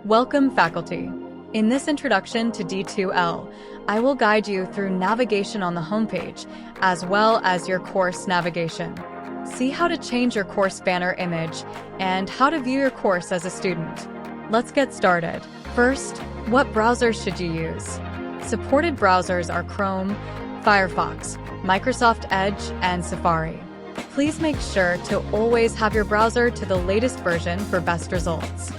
Welcome, faculty. In this introduction to D2L, I will guide you through navigation on the homepage, as well as your course navigation. See how to change your course banner image and how to view your course as a student. Let's get started. First, what browsers should you use? Supported browsers are Chrome, Firefox, Microsoft Edge, and Safari. Please make sure to always have your browser to the latest version for best results.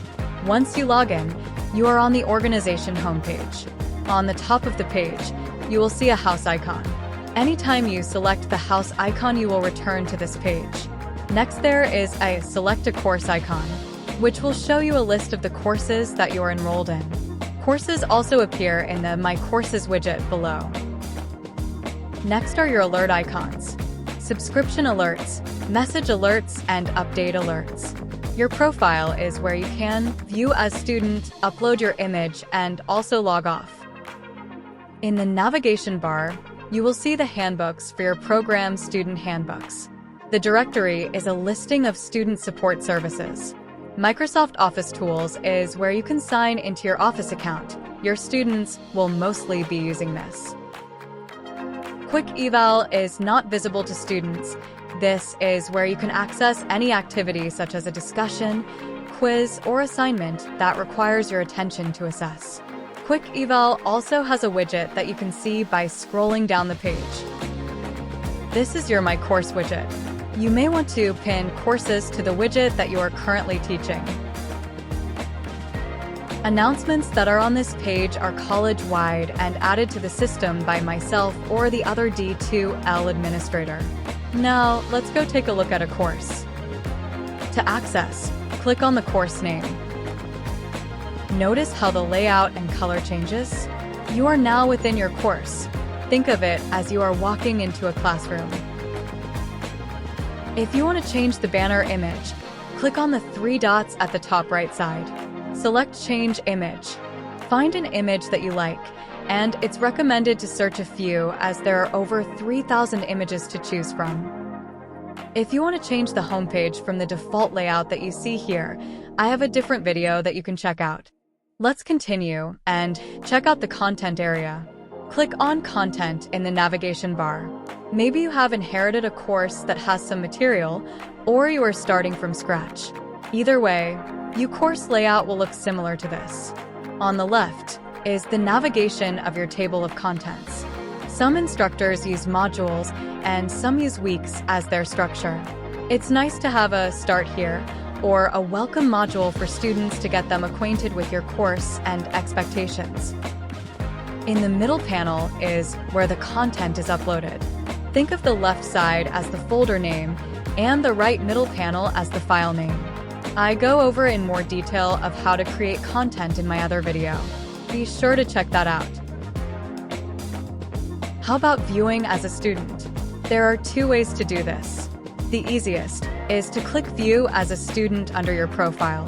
Once you log in, you are on the organization homepage. On the top of the page, you will see a house icon. Anytime you select the house icon, you will return to this page. Next, there is a Select a Course icon, which will show you a list of the courses that you are enrolled in. Courses also appear in the My Courses widget below. Next are your alert icons: subscription alerts, message alerts, and update alerts. Your profile is where you can view as student, upload your image, and also log off. In the navigation bar, you will see the handbooks for your program student handbooks. The directory is a listing of student support services. Microsoft Office Tools is where you can sign into your Office account. Your students will mostly be using this. Quick Eval is not visible to students. This is where you can access any activity such as a discussion, quiz, or assignment that requires your attention to assess. Quick Eval also has a widget that you can see by scrolling down the page. This is your My Course widget. You may want to pin courses to the widget that you are currently teaching. Announcements that are on this page are college-wide and added to the system by myself or the other D2L administrator. Now, let's go take a look at a course. To access, click on the course name. Notice how the layout and color changes? You are now within your course. Think of it as you are walking into a classroom. If you want to change the banner image, click on the three dots at the top right side. Select Change Image. Find an image that you like, and it's recommended to search a few as there are over 3,000 images to choose from. If you want to change the homepage from the default layout that you see here, I have a different video that you can check out. Let's continue and check out the content area. Click on Content in the navigation bar. Maybe you have inherited a course that has some material, or you are starting from scratch. Either way, your course layout will look similar to this. On the left is the navigation of your table of contents. Some instructors use modules and some use weeks as their structure. It's nice to have a Start Here or a Welcome module for students to get them acquainted with your course and expectations. In the middle panel is where the content is uploaded. Think of the left side as the folder name and the right middle panel as the file name. I go over in more detail of how to create content in my other video. Be sure to check that out. How about viewing as a student? There are two ways to do this. The easiest is to click View as a student under your profile.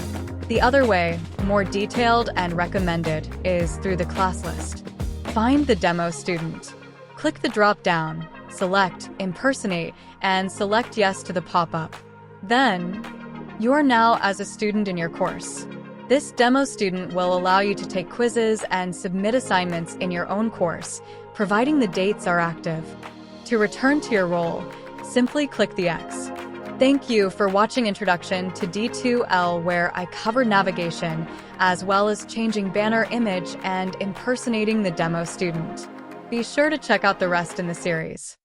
The other way, more detailed and recommended, is through the class list. Find the demo student. Click the drop-down, select Impersonate, and select Yes to the pop-up. Then, you are now as a student in your course. This demo student will allow you to take quizzes and submit assignments in your own course, providing the dates are active. To return to your role, simply click the X. Thank you for watching Introduction to D2L, where I cover navigation, as well as changing banner image and impersonating the demo student. Be sure to check out the rest in the series.